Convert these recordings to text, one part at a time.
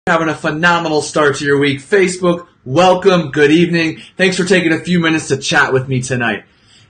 Having a phenomenal start to your week. Facebook, welcome, good evening. Thanks for taking a few minutes to chat with me tonight.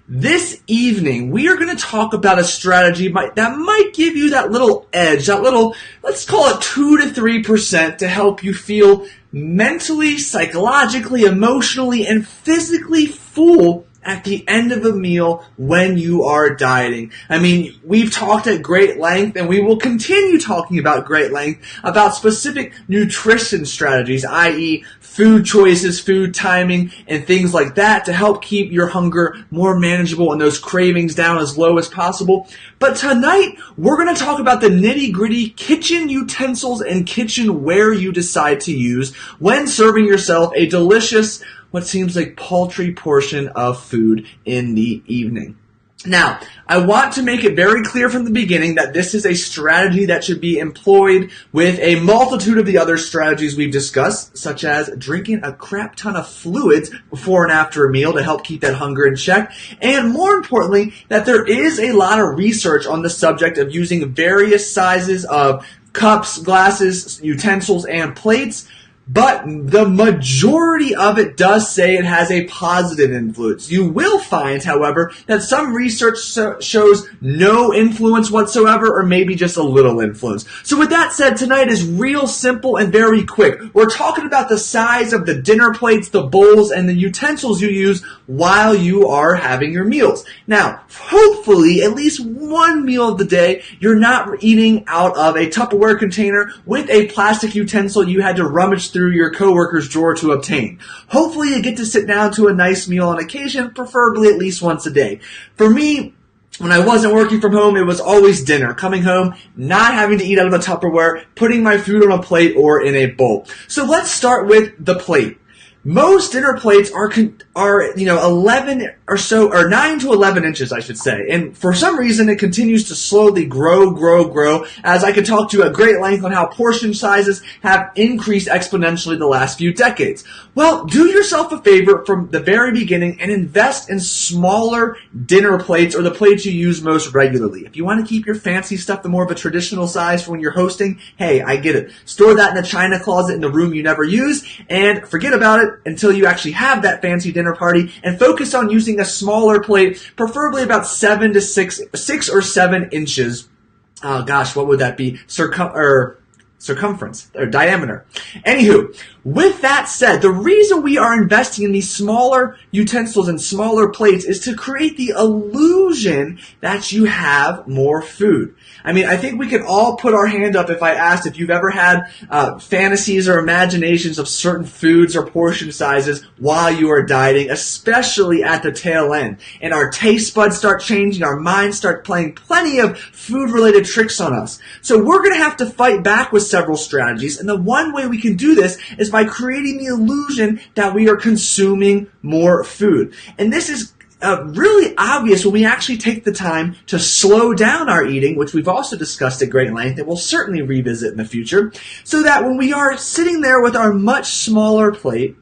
This evening, we are going to talk about a strategy that might give you that little edge, that little, let's call it 2 to 3% to help you feel mentally, psychologically, emotionally, and physically full at the end of a meal when you are dieting. I mean, we've talked at great length, and we will continue talking about great length about specific nutrition strategies, i.e. food choices, food timing, and things like that to help keep your hunger more manageable and those cravings down as low as possible. But tonight, we're going to talk about the nitty-gritty kitchen utensils and kitchenware you decide to use when serving yourself a delicious, what seems like paltry portion of food in the evening. Now, I want to make it very clear from the beginning that this is a strategy that should be employed with a multitude of the other strategies we've discussed, such as drinking a crap ton of fluids before and after a meal to help keep that hunger in check, and more importantly, that there is a lot of research on the subject of using various sizes of cups, glasses, utensils, and plates. But the majority of it does say it has a positive influence. You will find, however, that some research shows no influence whatsoever, or maybe just a little influence. So with that said, tonight is real simple and very quick. We're talking about the size of the dinner plates, the bowls, and the utensils you use while you are having your meals. Now, hopefully, at least one meal of the day, you're not eating out of a Tupperware container with a plastic utensil you had to rummage through your coworker's drawer to obtain. Hopefully you get to sit down to a nice meal on occasion, preferably at least once a day. For me, when I wasn't working from home, it was always dinner. Coming home, not having to eat out of a Tupperware, putting my food on a plate or in a bowl. So let's start with the plate. Most dinner plates are 11 or so, or 9 to 11 inches, I should say. And for some reason, it continues to slowly grow, as I could talk to you at great length on how portion sizes have increased exponentially the last few decades. Well, do yourself a favor from the very beginning and invest in smaller dinner plates, or the plates you use most regularly. If you want to keep your fancy stuff the more of a traditional size for when you're hosting, hey, I get it. Store that in a china closet in the room you never use, and forget about it until you actually have that fancy dinner party, and focus on using a smaller plate, preferably about 6 or 7 inches. Oh gosh, what would that be? Circumference or diameter. Anywho, with that said, the reason we are investing in these smaller utensils and smaller plates is to create the illusion that you have more food. I mean, I think we can all put our hand up if I asked if you've ever had fantasies or imaginations of certain foods or portion sizes while you are dieting, especially at the tail end. And our taste buds start changing, our minds start playing plenty of food-related tricks on us. So we're going to have to fight back with several strategies, and the one way we can do this is by creating the illusion that we are consuming more food. And this is really obvious when we actually take the time to slow down our eating, which we've also discussed at great length and we'll certainly revisit in the future, so that when we are sitting there with our much smaller plate,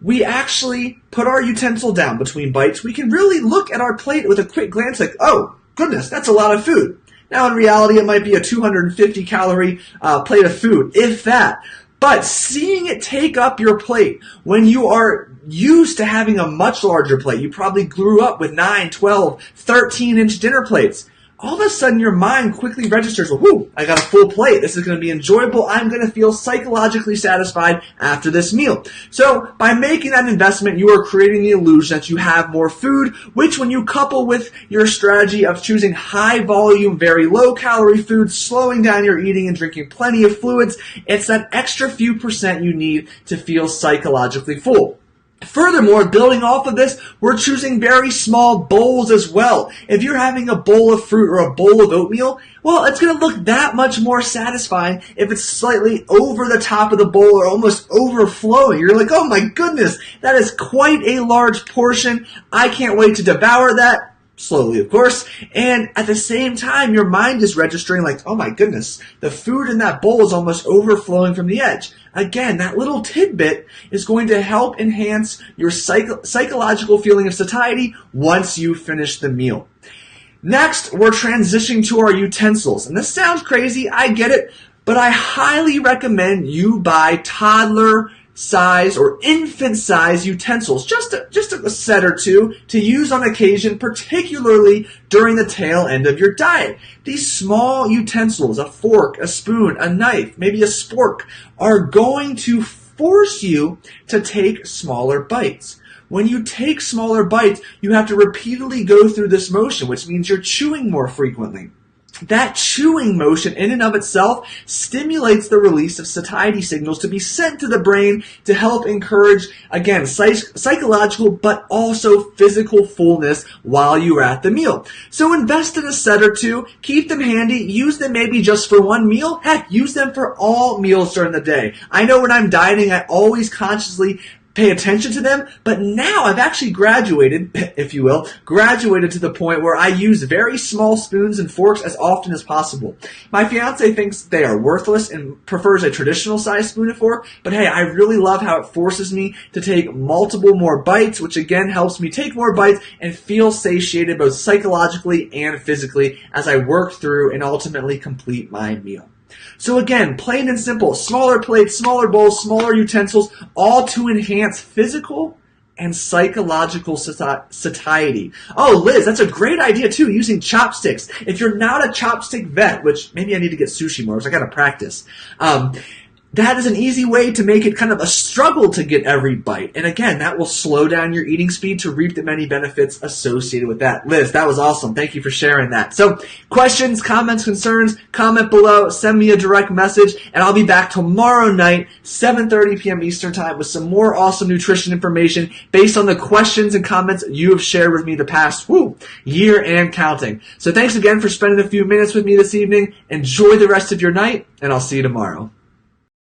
we actually put our utensil down between bites. We can really look at our plate with a quick glance like, oh, goodness, that's a lot of food. Now, in reality, it might be a 250 calorie plate of food, if that. But seeing it take up your plate when you are used to having a much larger plate, you probably grew up with 9, 12, 13-inch dinner plates. All of a sudden, your mind quickly registers, well, whoo, I got a full plate. This is going to be enjoyable. I'm going to feel psychologically satisfied after this meal. So by making that investment, you are creating the illusion that you have more food, which when you couple with your strategy of choosing high volume, very low calorie foods, slowing down your eating and drinking plenty of fluids, it's that extra few percent you need to feel psychologically full. Furthermore, building off of this, we're choosing very small bowls as well. If you're having a bowl of fruit or a bowl of oatmeal, well, it's going to look that much more satisfying if it's slightly over the top of the bowl or almost overflowing. You're like, oh my goodness, that is quite a large portion. I can't wait to devour that. Slowly, of course, and at the same time, your mind is registering like, oh my goodness, the food in that bowl is almost overflowing from the edge. Again, that little tidbit is going to help enhance your psychological feeling of satiety once you finish the meal. Next, we're transitioning to our utensils, and this sounds crazy, I get it, But I highly recommend you buy toddler size or infant size utensils, just a set or two to use on occasion, particularly during the tail end of your diet. These small utensils, a fork, a spoon, a knife, maybe a spork, are going to force you to take smaller bites. When you take smaller bites, you have to repeatedly go through this motion, which means you're chewing more frequently. That chewing motion in and of itself stimulates the release of satiety signals to be sent to the brain to help encourage, again, psychological but also physical fullness while you're at the meal. So invest in a set or two, keep them handy, use them maybe just for one meal. Heck, use them for all meals during the day. I know when I'm dieting, I always consciously pay attention to them, but now I've actually graduated, if you will, to the point where I use very small spoons and forks as often as possible. My fiance thinks they are worthless and prefers a traditional size spoon and fork, but hey, I really love how it forces me to take multiple more bites, which again helps me take more bites and feel satiated both psychologically and physically as I work through and ultimately complete my meal. So again, plain and simple, smaller plates, smaller bowls, smaller utensils, all to enhance physical and psychological satiety. Oh, Liz, that's a great idea too, using chopsticks. If you're not a chopstick vet, which maybe I need to get sushi more because I gotta practice, that is an easy way to make it kind of a struggle to get every bite. And again, that will slow down your eating speed to reap the many benefits associated with that. Liz, that was awesome. Thank you for sharing that. So questions, comments, concerns, comment below, send me a direct message, and I'll be back tomorrow night, 7:30 p.m. Eastern Time with some more awesome nutrition information based on the questions and comments you have shared with me the past year and counting. So thanks again for spending a few minutes with me this evening. Enjoy the rest of your night, and I'll see you tomorrow.